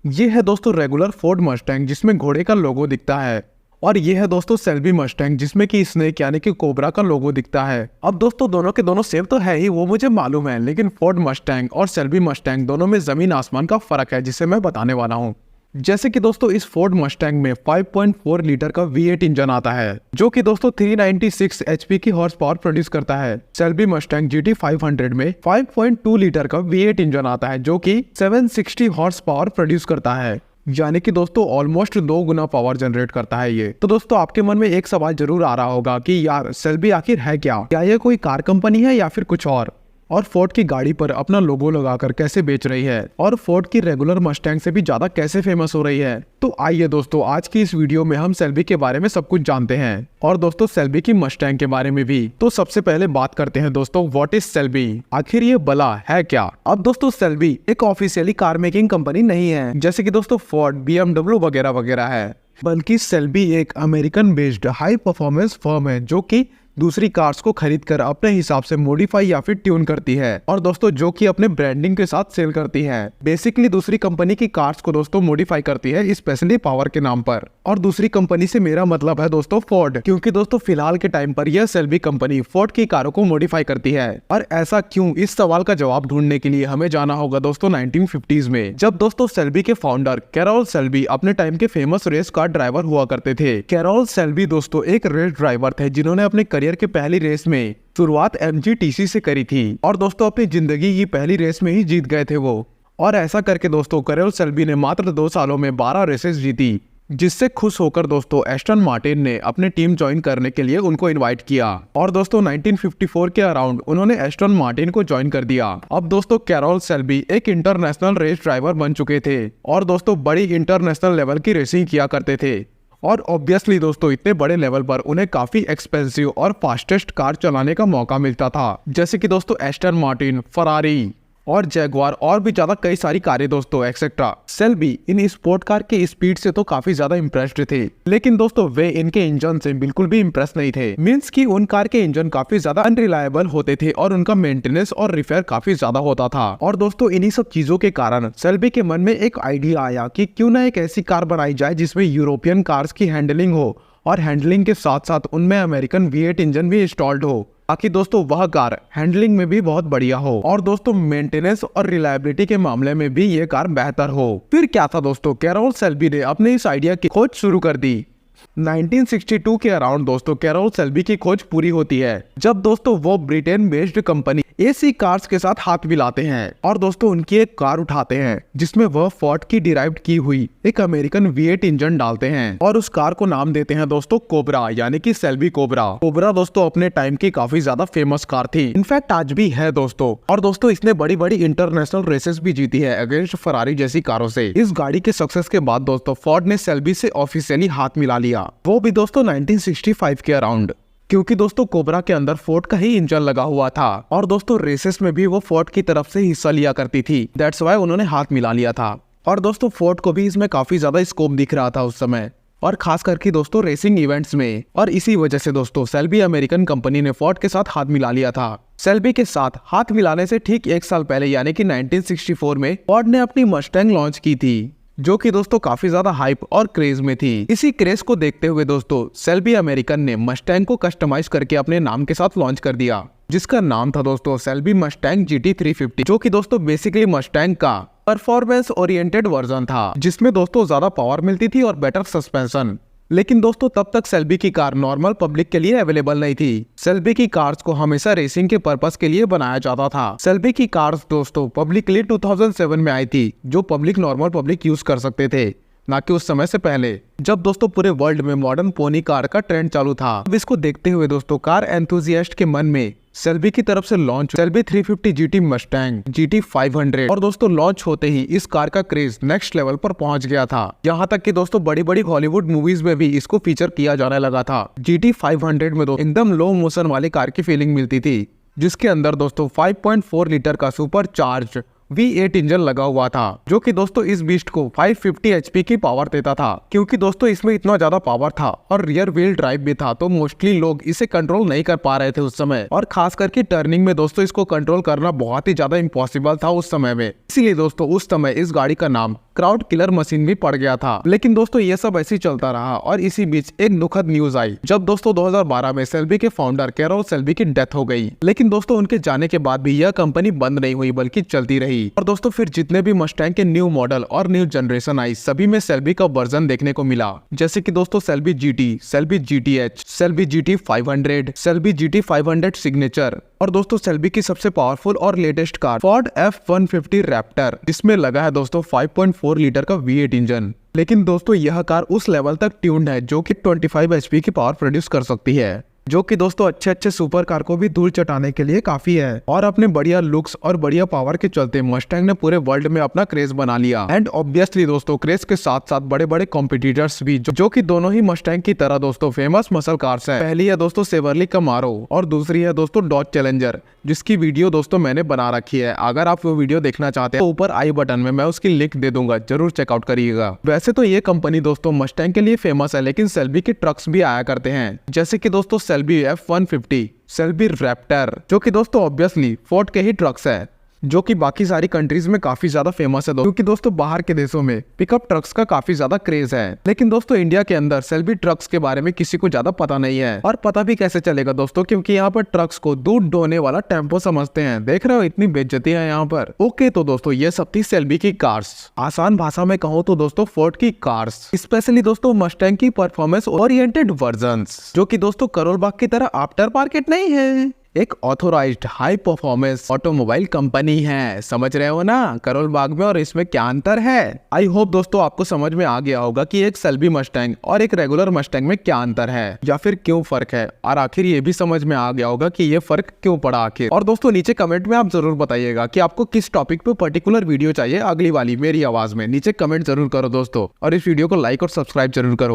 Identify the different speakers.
Speaker 1: ये है दोस्तों रेगुलर फोर्ड मस्टैंग जिसमें घोड़े का लोगो दिखता है। और ये है दोस्तों सेल्बी मस्टैंग जिसमें कि स्नेक यानी कि कोबरा का लोगो दिखता है। अब दोस्तों दोनों के दोनों सेम तो है ही, वो मुझे मालूम है, लेकिन फोर्ड मस्टैंग और सेल्बी मस्टैंग दोनों में जमीन आसमान का फर्क है जिसे मैं बताने वाला हूँ। जैसे कि दोस्तों इस फोर्ड मस्टैंग में 5.4 लीटर का V8 इंजन आता है जो कि दोस्तों 396 HP की हॉर्स पावर प्रोड्यूस करता है। सेल्बी मस्टैंग GT 500 में 5.2 लीटर का V8 इंजन आता है जो कि 760 हॉर्स पावर प्रोड्यूस करता है, यानी कि दोस्तों ऑलमोस्ट 2 गुना पावर जनरेट करता है ये। तो दोस्तों आपके मन में एक सवाल जरूर आ रहा होगा कि यार सेल्बी आखिर है क्या ये कोई कार कंपनी है या फिर कुछ और फोर्ड की गाड़ी पर अपना लोगो लगाकर कैसे बेच रही है और फोर्ड की रेगुलर मस्टैंग से भी ज्यादा कैसे फेमस हो रही है। तो आइए दोस्तों आज की इस वीडियो में हम सेल्बी के बारे में सब कुछ जानते हैं और दोस्तों सेल्बी की मस्टैंग के बारे में भी। तो सबसे पहले बात करते हैं दोस्तों व्हाट इज सेल्बी, आखिर ये भला है क्या। अब दोस्तों सेल्बी एक ऑफिशियली कार मेकिंग कंपनी नहीं है जैसे कि दोस्तों फोर्ड, BMW वगैरह वगैरह है, बल्कि सेल्बी एक American based high performance firm है जो कि दूसरी कार्स को खरीदकर अपने हिसाब से मॉडिफाई या फिर ट्यून करती है और दोस्तों जो कि अपने ब्रांडिंग के साथ सेल करती है। बेसिकली दूसरी कंपनी की कार्स को दोस्तों मॉडिफाई करती है स्पेशली पावर के नाम पर। और दूसरी कंपनी से मेरा मतलब है दोस्तों फोर्ड, क्योंकि दोस्तों फिलहाल के टाइम पर यह सेल्बी कंपनी फोर्ड की कारों को मॉडिफाई करती है। और ऐसा क्यों, इस सवाल का जवाब ढूंढने के लिए हमें जाना होगा दोस्तों 1950s में, जब दोस्तों सेल्बी के फाउंडर कैरोल सेल्बी अपने टाइम के फेमस रेस कार ड्राइवर हुआ करते थे। कैरोल सेल्बी दोस्तों एक रेस ड्राइवर थे जिन्होंने अपने करियर के पहली रेस में शुरुआत MGTC से करी थी और दोस्तों अपनी जिंदगी की पहली रेस में ही जीत गए थे वो। और ऐसा करके दोस्तों कैरोल सेल्बी ने मात्र 2 सालों में 12 रेसेस जीती, जिससे खुश होकर दोस्तों एस्टन मार्टिन ने अपनी टीम ज्वाइन करने के लिए उनको इनवाइट किया और दोस्तों 1954 के अराउंड उन्होंने एस्टन मार्टिन को ज्वाइन कर दिया। अब दोस्तों कैरोल सेल्बी एक इंटरनेशनल रेस ड्राइवर बन चुके थे और दोस्तों बड़ी इंटरनेशनल लेवल की रेसिंग किया करते थे। और ऑब्वियसली दोस्तों इतने बड़े लेवल पर उन्हें काफी एक्सपेंसिव और फास्टेस्ट कार चलाने का मौका मिलता था, जैसे कि दोस्तों एस्टन मार्टिन, फरारी और जैगवार और भी ज्यादा कई सारी कारें दोस्तों एक्सेट्रा। सेल्बी इन स्पोर्ट कार के स्पीड से तो काफी ज्यादा इम्प्रेस्ड थे, लेकिन दोस्तों वे इनके इंजन से बिल्कुल भी इम्प्रेस नहीं थे। मींस कि उन कार के इंजन काफी ज्यादा अनरिलायबल होते थे और उनका मेंटेनेंस और रिपेयर काफी ज्यादा होता था। और दोस्तों इन्हीं सब चीजों के कारण सेल्बी के मन में एक आइडिया आया कि क्यों ना एक ऐसी कार बनाई जाए जिसमें यूरोपियन कार्स की हैंडलिंग हो और हैंडलिंग के साथ साथ उनमें अमेरिकन V8 इंजन भी इंस्टॉल्ड हो, ताकि दोस्तों वह कार हैंडलिंग में भी बहुत बढ़िया हो और दोस्तों मेंटेनेंस और रिलायबिलिटी के मामले में भी ये कार बेहतर हो। फिर क्या था दोस्तों, कैरोल सेल्बी ने अपने इस आइडिया की खोज शुरू कर दी। 1962 के अराउंड दोस्तों कैरोल सेल्बी की खोज पूरी होती है जब दोस्तों वो Britain based company AC cars के साथ हाथ मिलाते हैं और दोस्तों उनकी एक कार उठाते हैं जिसमें वह फोर्ड की डिराइव्ड की हुई एक अमेरिकन V8 इंजन डालते हैं और उस कार को नाम देते हैं दोस्तों कोबरा, यानी कि सेल्बी कोबरा। कोबरा दोस्तों अपने टाइम की काफी ज्यादा फेमस कार थी, इनफैक्ट आज भी है दोस्तों। और दोस्तों इसने बड़ी बड़ी इंटरनेशनल रेसेस भी जीती है अगेंस्ट फरारी जैसी कारों से। इस गाड़ी के सक्सेस के बाद दोस्तों फोर्ड ने सेल्बी से ऑफिशियली हाथ मिला लिया, वो भी दोस्तों 1965 के अराउंड, क्योंकि दोस्तों कोबरा के अंदर फोर्ड का ही इंजन लगा हुआ था और दोस्तों रेसेस में भी वो फोर्ड की तरफ से हिस्सा लिया करती थी। दैट्स वाई उन्होंने हाथ मिला लिया था और दोस्तों फोर्ड को भी इसमें काफी ज्यादा स्कोप दिख रहा था उस समय, और खास करके दोस्तों रेसिंग इवेंट्स में। और इसी वजह से दोस्तों सेल्बी अमेरिकन कंपनी ने फोर्ड के साथ हाथ मिला लिया था। सेल्बी के साथ हाथ मिलाने से ठीक 1 साल पहले यानी कि 1964 में फोर्ड ने अपनी मस्टैंग लॉन्च की थी, जो कि दोस्तों काफी ज्यादा हाइप और क्रेज में थी। इसी क्रेज को देखते हुए दोस्तों सेल्बी अमेरिकन ने मस्टैंग को कस्टमाइज करके अपने नाम के साथ लॉन्च कर दिया, जिसका नाम था दोस्तों सेल्बी मस्टैंग GT 350, जो कि दोस्तों बेसिकली मस्टैंग का परफॉर्मेंस ओरिएंटेड वर्जन था, जिसमें दोस्तों ज्यादा पावर मिलती थी और बेटर सस्पेंशन। लेकिन दोस्तों तब तक सेल्बी की कार नॉर्मल पब्लिक के लिए अवेलेबल नहीं थी। सेल्बी की कार्स को हमेशा रेसिंग के पर्पस के लिए बनाया जाता था। सेल्बी की कार्स दोस्तों पब्लिकली 2007 में आई थी, जो पब्लिक नॉर्मल पब्लिक यूज कर सकते थे, ना कि उस समय से पहले जब दोस्तों पूरे वर्ल्ड में मॉडर्न पोनी कार का ट्रेंड चालू था। अब इसको देखते हुए दोस्तों कार एंथुसियास्ट के मन में सेल्बी की तरफ से launch Shelby 350 GT Mustang GT 500 और दोस्तों लॉन्च होते ही इस कार का क्रेज नेक्स्ट लेवल पर पहुंच गया था। यहाँ तक कि दोस्तों बड़ी बड़ी हॉलीवुड मूवीज में भी इसको फीचर किया जाने लगा था। GT 500 में तो एकदम लो मोशन वाली कार की फीलिंग मिलती थी, जिसके अंदर दोस्तों 5.4 लीटर का सुपर चार्ज V8 इंजन लगा हुआ था, जो कि दोस्तों इस बीस्ट को 550 HP की पावर देता था। क्योंकि दोस्तों इसमें इतना ज्यादा पावर था और रियर व्हील ड्राइव भी था, तो मोस्टली लोग इसे कंट्रोल नहीं कर पा रहे थे उस समय, और खास करके टर्निंग में दोस्तों इसको कंट्रोल करना बहुत ही ज्यादा इम्पॉसिबल था उस समय में। इसीलिए दोस्तों उस समय इस गाड़ी का नाम क्राउड किलर मशीन भी पड़ गया था। लेकिन दोस्तों ये सब ऐसे ही चलता रहा और इसी बीच एक दुखद न्यूज आई, जब दोस्तों 2012 में सेल्बी के फाउंडर कैरोल सेल्बी की डेथ हो गई। लेकिन दोस्तों उनके जाने के बाद भी यह कंपनी बंद नहीं हुई, बल्कि चलती रही। और दोस्तों फिर जितने भी मस्टैंग के न्यू मॉडल और न्यू जनरेशन आई, सभी में सेल्बी का वर्जन देखने को मिला। जैसे कि दोस्तों Shelby GT, Shelby GTH, Shelby GT 500, Shelby GT 500 signature, और दोस्तों सेल्बी की सबसे पावरफुल और latest car Ford F-150 Raptor, जिसमें लगा है दोस्तों 5.4 लीटर का V8 इंजन। लेकिन दोस्तों यह कार उस लेवल तक ट्यून्ड है जो कि 25 HP की पावर प्रोड्यूस कर सकती है, जो कि दोस्तों अच्छे सुपर कार को भी धूल चटाने के लिए काफी है। और अपने बढ़िया लुक्स और बढ़िया पावर के चलते मस्टैंग ने पूरे वर्ल्ड में अपना क्रेज बना लिया। एंड ऑब्वियसली दोस्तों क्रेज के साथ साथ बड़े बड़े कॉम्पिटिटर्स भी, जो कि दोनों ही मस्टैंग की तरह दोस्तों फेमस मसल कार्स है। पहली है दोस्तों सेवर्ली कमारो और दूसरी है दोस्तों डॉज चैलेंजर, जिसकी वीडियो दोस्तों मैंने बना रखी है। अगर आप वो वीडियो देखना चाहते हैं तो ऊपर आई बटन में मैं उसकी लिंक दे दूंगा, जरूर चेकआउट करिएगा। वैसे तो ये कंपनी दोस्तों मस्टैंग के लिए फेमस है, लेकिन सेल्बी के ट्रक्स भी आया करते हैं, जैसे कि दोस्तों सेल्बी F-150, सेल्बी रैप्टर, जो कि दोस्तों ऑब्वियसली फोर्ड के ही ट्रक्स है, जो कि बाकी सारी कंट्रीज में काफी ज्यादा फेमस है क्योंकि दोस्तों बाहर के देशों में पिकअप ट्रक्स का काफी ज्यादा क्रेज है। लेकिन दोस्तों इंडिया के अंदर सेल्बी ट्रक्स के बारे में किसी को ज्यादा पता नहीं है, और पता भी कैसे चलेगा दोस्तों, क्योंकि यहाँ पर ट्रक्स को दूध ढोने वाला टेम्पो समझते हैं। देख रहे हो इतनी बेइज्जती है यहाँ पर। ओके तो दोस्तों ये सब थी सेल्बी की कार्स। आसान भाषा में कहूँ तो दोस्तों फोर्ड की कार्स, स्पेशली दोस्तों मस्टैंग की परफॉर्मेंस ओरिएंटेड वर्जन्स, जो कि दोस्तों करोल बाग की तरह आफ्टर मार्केट नहीं है, एक authorised high performance automobile company है। समझ रहे हो ना करोल बाग में और इसमें क्या अंतर है। आई होप दोस्तों आपको समझ में आ गया होगा कि एक सेल्बी मस्टैंग और एक रेगुलर मस्टैंग में क्या अंतर है, या फिर क्यों फर्क है, और आखिर ये भी समझ में आ गया होगा कि ये फर्क क्यों पड़ा आखिर। और दोस्तों नीचे कमेंट में आप जरूर बताइएगा कि आपको किस टॉपिक पे पर्टिकुलर वीडियो चाहिए अगली वाली मेरी आवाज में। नीचे कमेंट जरूर करो दोस्तों, और इस वीडियो को लाइक और सब्सक्राइब जरूर करो।